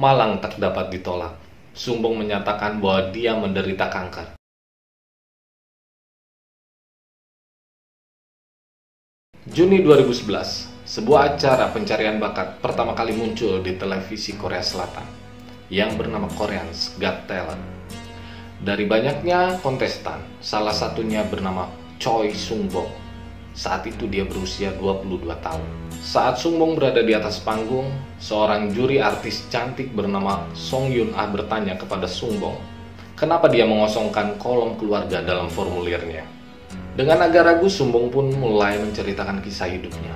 Malang tak dapat ditolak. Sumbong menyatakan bahwa dia menderita kanker. Juni 2011, sebuah acara pencarian bakat pertama kali muncul di televisi Korea Selatan yang bernama Korea's Got Talent. Dari banyaknya kontestan, salah satunya bernama Choi Sung-bong. Saat itu dia berusia 22 tahun. Saat Sung-bong berada di atas panggung, seorang juri artis cantik bernama Song Yun-ah bertanya kepada Sung-bong, kenapa dia mengosongkan kolom keluarga dalam formulirnya. Dengan agak ragu, Sung-bong pun mulai menceritakan kisah hidupnya.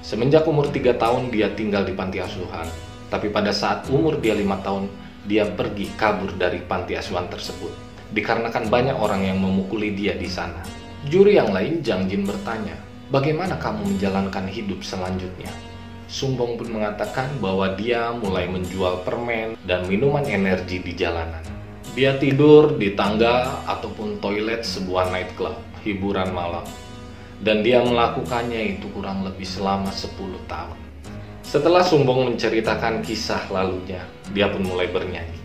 Semenjak umur 3 tahun dia tinggal di panti asuhan, tapi pada saat umur dia 5 tahun, dia pergi kabur dari panti asuhan tersebut, dikarenakan banyak orang yang memukuli dia di sana. Juri yang lain, Jang Jin, bertanya, bagaimana kamu menjalankan hidup selanjutnya? Sung-bong pun mengatakan bahwa dia mulai menjual permen dan minuman energi di jalanan. Dia tidur di tangga ataupun toilet sebuah nightclub, hiburan malam. Dan dia melakukannya itu kurang lebih selama 10 tahun. Setelah Sung-bong menceritakan kisah lalunya, dia pun mulai bernyanyi.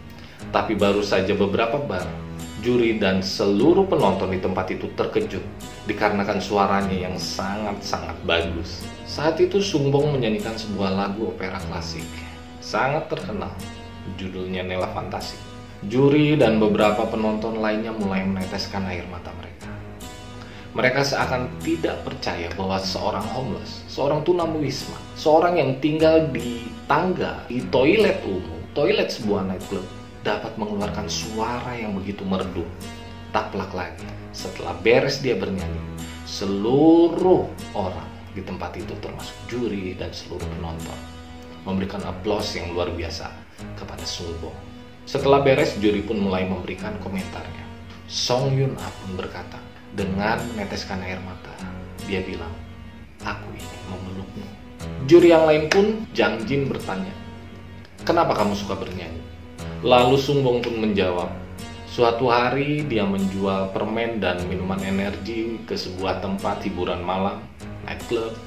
Tapi baru saja beberapa bar, juri dan seluruh penonton di tempat itu terkejut dikarenakan suaranya yang sangat-sangat bagus. Saat itu Sung-bong menyanyikan sebuah lagu opera klasik sangat terkenal, judulnya Nella Fantasi. Juri dan beberapa penonton lainnya mulai meneteskan air mata mereka. Mereka seakan tidak percaya bahwa seorang homeless, seorang tunawisma, seorang yang tinggal di tangga, di toilet umum, toilet sebuah nightclub, dapat mengeluarkan suara yang begitu merdu. Tak pelak lagi, setelah beres dia bernyanyi, seluruh orang di tempat itu termasuk juri dan seluruh penonton memberikan aplaus yang luar biasa kepada Sung-bong. Setelah beres, juri pun mulai memberikan komentarnya. Song Yun-ah pun berkata dengan meneteskan air mata, dia bilang, aku ingin memelukmu. Juri yang lain pun, Jang Jin, bertanya, kenapa kamu suka bernyanyi? Lalu Sung-bong pun menjawab, suatu hari dia menjual permen dan minuman energi ke sebuah tempat hiburan malam, nightclub.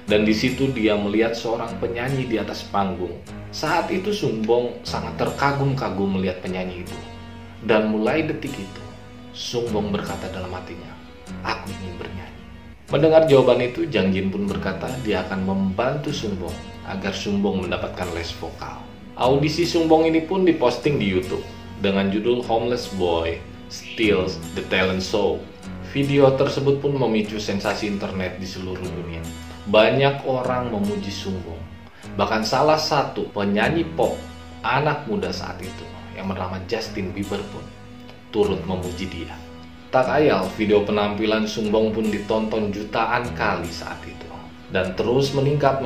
Dan di situ dia melihat seorang penyanyi di atas panggung. Saat itu Sung-bong sangat terkagum-kagum melihat penyanyi itu. Dan mulai detik itu, Sung-bong berkata dalam hatinya, aku ingin bernyanyi. Mendengar jawaban itu, Jang Jin pun berkata dia akan membantu Sung-bong agar Sung-bong mendapatkan les vokal. Audisi Sung-bong ini pun diposting di YouTube dengan judul Homeless Boy Steals the Talent Show. Video tersebut pun memicu sensasi internet di seluruh dunia. Banyak orang memuji Sung-bong. Bahkan salah satu penyanyi pop anak muda saat itu yang bernama Justin Bieber pun turut memuji dia. Tak ayal, video penampilan Sung-bong pun ditonton jutaan kali saat itu. Dan terus meningkat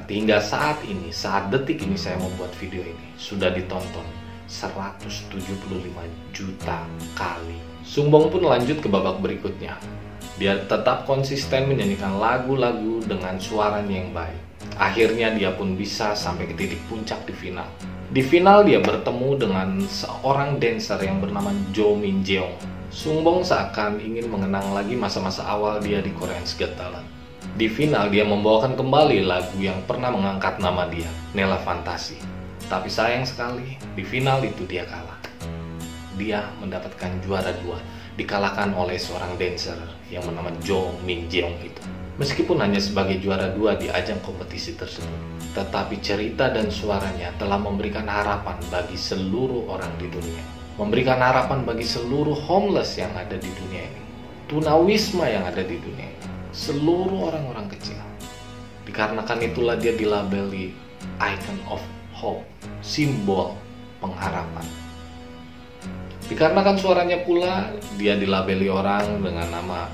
hingga saat ini, saat detik ini saya membuat video ini, sudah ditonton 175 juta kali. Sung-bong pun lanjut ke babak berikutnya. Dia tetap konsisten menyanyikan lagu-lagu dengan suaranya yang baik. Akhirnya dia pun bisa sampai ke titik puncak di final. Di final dia bertemu dengan seorang dancer yang bernama Jo Min Jeong. Sung-bong seakan ingin mengenang lagi masa-masa awal dia di Korea's Got Talent. Di final dia membawakan kembali lagu yang pernah mengangkat nama dia, Nella Fantasi. Tapi sayang sekali, di final itu dia kalah. Dia mendapatkan juara 2, dikalahkan oleh seorang dancer yang bernama Jo Min Jeong itu. Meskipun hanya sebagai juara 2 di ajang kompetisi tersebut, tetapi cerita dan suaranya telah memberikan harapan bagi seluruh orang di dunia. Memberikan harapan bagi seluruh homeless yang ada di dunia ini. Tunawisma yang ada di dunia ini. Seluruh orang-orang kecil. Dikarenakan itulah dia dilabeli icon of hope, simbol pengharapan. Dikarenakan suaranya pula, dia dilabeli orang dengan nama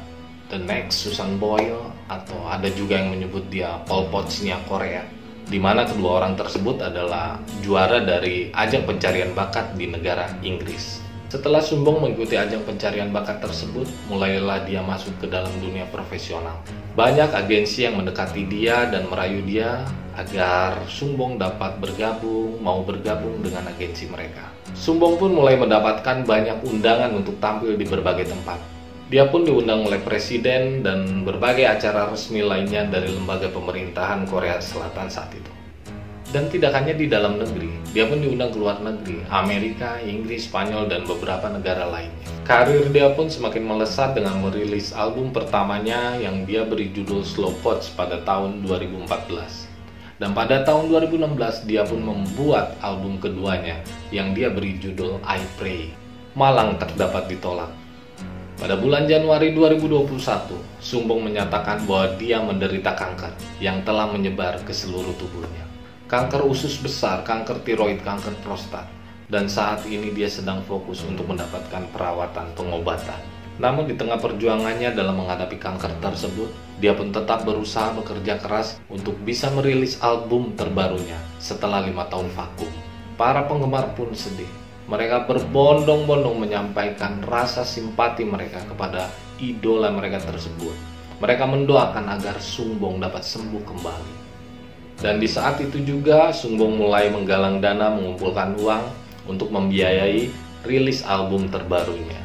The Next Susan Boyle, atau ada juga yang menyebut dia Pol Pot-nya Korea, di mana kedua orang tersebut adalah juara dari ajang pencarian bakat di negara Inggris. Setelah Sung-bong mengikuti ajang pencarian bakat tersebut, mulailah dia masuk ke dalam dunia profesional. Banyak agensi yang mendekati dia dan merayu dia agar Sung-bong dapat mau bergabung dengan agensi mereka. Sung-bong pun mulai mendapatkan banyak undangan untuk tampil di berbagai tempat. Dia pun diundang oleh presiden dan berbagai acara resmi lainnya dari lembaga pemerintahan Korea Selatan saat itu. Dan tidak hanya di dalam negeri, dia pun diundang ke luar negeri, Amerika, Inggris, Spanyol, dan beberapa negara lainnya. Karir dia pun semakin melesat dengan merilis album pertamanya yang dia beri judul Slow Pots pada tahun 2014. Dan pada tahun 2016 dia pun membuat album keduanya yang dia beri judul I Pray. Malang terdapat ditolak. Pada bulan Januari 2021, Sumbong menyatakan bahwa dia menderita kanker yang telah menyebar ke seluruh tubuhnya. Kanker usus besar, kanker tiroid, kanker prostat. Dan saat ini dia sedang fokus untuk mendapatkan perawatan pengobatan. Namun di tengah perjuangannya dalam menghadapi kanker tersebut, dia pun tetap berusaha bekerja keras untuk bisa merilis album terbarunya setelah 5 tahun vakum. Para penggemar pun sedih. Mereka berbondong-bondong menyampaikan rasa simpati mereka kepada idola mereka tersebut. Mereka mendoakan agar Sumbong dapat sembuh kembali. Dan di saat itu juga Sumbong mulai menggalang dana, mengumpulkan uang untuk membiayai rilis album terbarunya.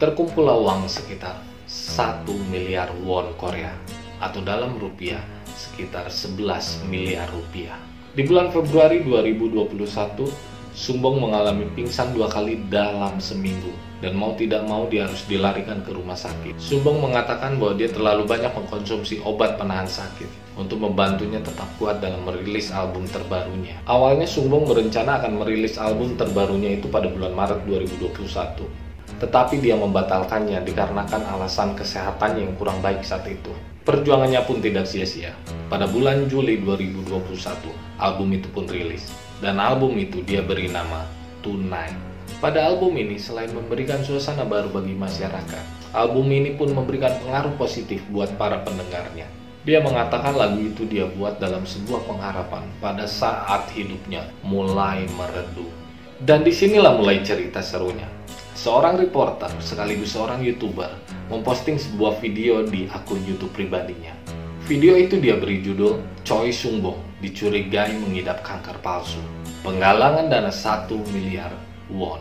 Terkumpullah uang sekitar 1 miliar won Korea atau dalam rupiah sekitar 11 miliar rupiah. Di bulan Februari 2021, Sumbong mengalami pingsan 2 kali dalam seminggu dan mau tidak mau dia harus dilarikan ke rumah sakit. Sumbong mengatakan bahwa dia terlalu banyak mengkonsumsi obat penahan sakit untuk membantunya tetap kuat dalam merilis album terbarunya. Awalnya Sumbong berencana akan merilis album terbarunya itu pada bulan Maret 2021. Tetapi dia membatalkannya dikarenakan alasan kesehatannya yang kurang baik saat itu. Perjuangannya pun tidak sia-sia. Pada bulan Juli 2021, album itu pun rilis. Dan album itu dia beri nama Tonight. Pada album ini selain memberikan suasana baru bagi masyarakat, album ini pun memberikan pengaruh positif buat para pendengarnya. Dia mengatakan lagu itu dia buat dalam sebuah pengharapan pada saat hidupnya mulai meredup. Dan disinilah mulai cerita serunya. Seorang reporter sekaligus seorang YouTuber memposting sebuah video di akun YouTube pribadinya. Video itu dia beri judul Choi Sumbong dicurigai mengidap kanker palsu. Penggalangan dana 1 miliar won.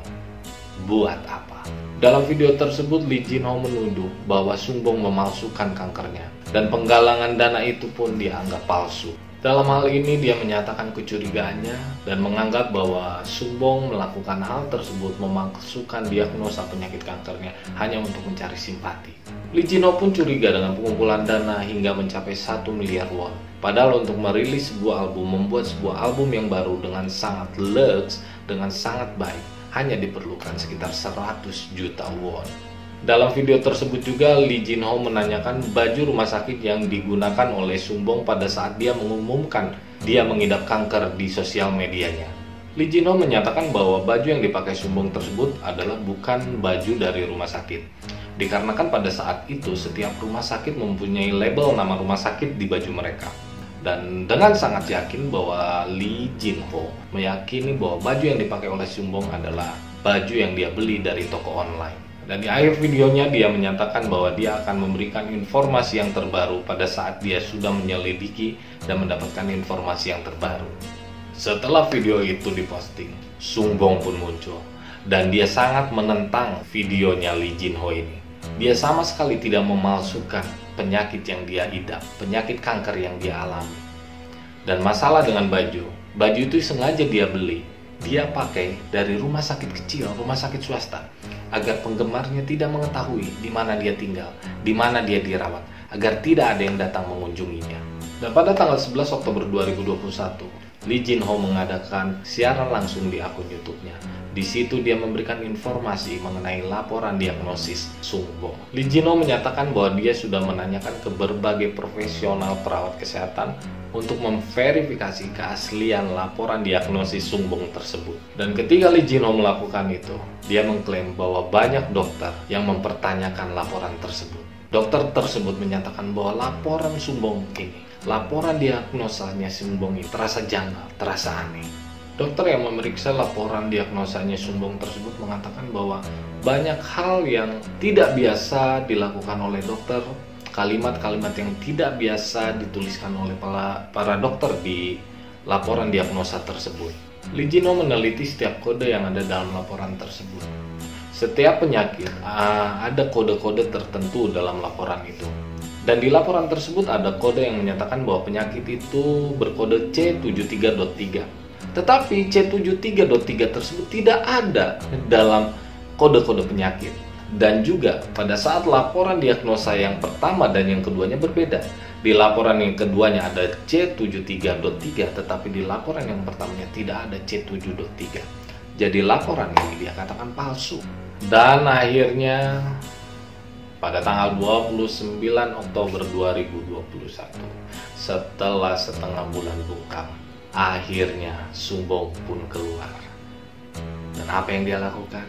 Buat apa? Dalam video tersebut Lee Jin Ho menuduh bahwa Sumbong memalsukan kankernya dan penggalangan dana itu pun dianggap palsu. Dalam hal ini dia menyatakan kecurigaannya dan menganggap bahwa Sumbong melakukan hal tersebut memalsukan diagnosa penyakit kankernya hanya untuk mencari simpati. Lee Jin Ho pun curiga dengan pengumpulan dana hingga mencapai 1 miliar won. Padahal untuk merilis sebuah album, membuat sebuah album yang baru dengan sangat lux, dengan sangat baik, hanya diperlukan sekitar 100 juta won. Dalam video tersebut juga Lee Jin Ho menanyakan baju rumah sakit yang digunakan oleh Sumbong pada saat dia mengumumkan dia mengidap kanker di sosial medianya. Lee Jin Ho menyatakan bahwa baju yang dipakai Sumbong tersebut adalah bukan baju dari rumah sakit. Dikarenakan pada saat itu setiap rumah sakit mempunyai label nama rumah sakit di baju mereka. Dan dengan sangat yakin bahwa Lee Jin Ho meyakini bahwa baju yang dipakai oleh Sumbong adalah baju yang dia beli dari toko online. Dan di akhir videonya dia menyatakan bahwa dia akan memberikan informasi yang terbaru pada saat dia sudah menyelidiki dan mendapatkan informasi yang terbaru. Setelah video itu diposting, Sumbong pun muncul dan dia sangat menentang videonya Lee Jin Ho ini. Dia sama sekali tidak memalsukan penyakit yang dia idap, penyakit kanker yang dia alami. Dan masalah dengan baju itu sengaja dia beli, dia pakai dari rumah sakit kecil, rumah sakit swasta, agar penggemarnya tidak mengetahui di mana dia tinggal, di mana dia dirawat, agar tidak ada yang datang mengunjunginya. Dan pada tanggal 11 Oktober 2021, Lee Jin Ho mengadakan siaran langsung di akun YouTube-nya. Di situ dia memberikan informasi mengenai laporan diagnosis Sumbong. Lee Jin Ho menyatakan bahwa dia sudah menanyakan ke berbagai profesional perawat kesehatan untuk memverifikasi keaslian laporan diagnosis Sumbong tersebut. Dan ketika Lee Jin Ho melakukan itu, dia mengklaim bahwa banyak dokter yang mempertanyakan laporan tersebut. Dokter tersebut menyatakan bahwa laporan Sumbong ini, laporan diagnosanya Sumbong ini terasa janggal, terasa aneh. Dokter yang memeriksa laporan diagnosanya Sumbong tersebut mengatakan bahwa banyak hal yang tidak biasa dilakukan oleh dokter, kalimat-kalimat yang tidak biasa dituliskan oleh para dokter di laporan diagnosa tersebut. Lee Jin Ho meneliti setiap kode yang ada dalam laporan tersebut. Setiap penyakit ada kode-kode tertentu dalam laporan itu. Dan di laporan tersebut ada kode yang menyatakan bahwa penyakit itu berkode C73.3. Tetapi C73.3 tersebut tidak ada dalam kode-kode penyakit. Dan juga pada saat laporan diagnosa yang pertama dan yang keduanya berbeda. Di laporan yang keduanya ada C73.3, tetapi di laporan yang pertamanya tidak ada C7.3. Jadi laporan ini dia katakan palsu. Dan akhirnya pada tanggal 29 Oktober 2021, setelah setengah bulan bungkam, akhirnya Sumbong pun keluar. Dan apa yang dia lakukan?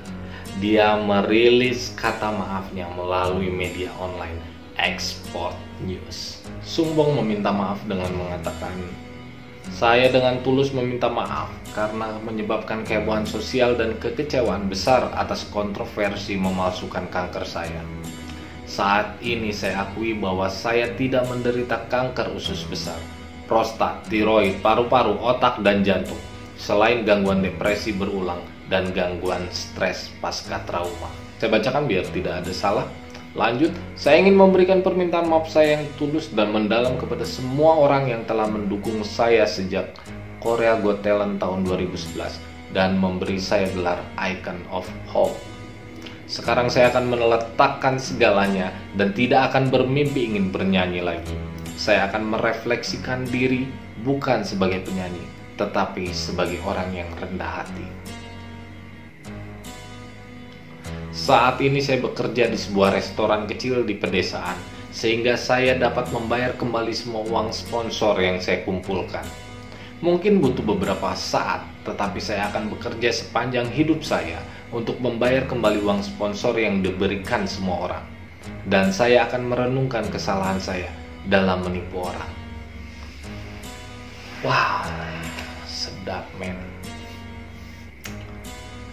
Dia merilis kata maafnya melalui media online Export News. Sumbong meminta maaf dengan mengatakan, "Saya dengan tulus meminta maaf karena menyebabkan kehebohan sosial dan kekecewaan besar atas kontroversi memalsukan kanker saya. Saat ini saya akui bahwa saya tidak menderita kanker usus besar, prostat, tiroid, paru-paru, otak, dan jantung, selain gangguan depresi berulang dan gangguan stres pasca trauma." Saya bacakan biar tidak ada salah. Lanjut, "Saya ingin memberikan permintaan maaf saya yang tulus dan mendalam kepada semua orang yang telah mendukung saya sejak Korea Got Talent tahun 2011 dan memberi saya gelar Icon of Hope. Sekarang saya akan meletakkan segalanya dan tidak akan bermimpi ingin bernyanyi lagi. Saya akan merefleksikan diri bukan sebagai penyanyi, tetapi sebagai orang yang rendah hati. Saat ini saya bekerja di sebuah restoran kecil di pedesaan, sehingga saya dapat membayar kembali semua uang sponsor yang saya kumpulkan. Mungkin butuh beberapa saat, tetapi saya akan bekerja sepanjang hidup saya untuk membayar kembali uang sponsor yang diberikan semua orang. Dan saya akan merenungkan kesalahan saya dalam menipu orang." Wow, sedap men.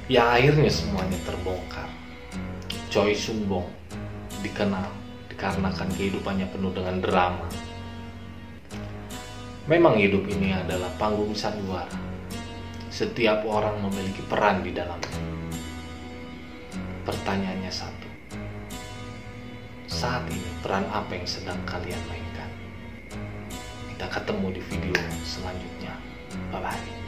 Ya akhirnya semuanya terbongkar. Choi Sumbong dikenal dikarenakan kehidupannya penuh dengan drama. Memang hidup ini adalah panggung sandiwara. Setiap orang memiliki peran di dalamnya. Pertanyaannya satu. Saat ini peran apa yang sedang kalian mainkan? Kita ketemu di video selanjutnya. Bye-bye.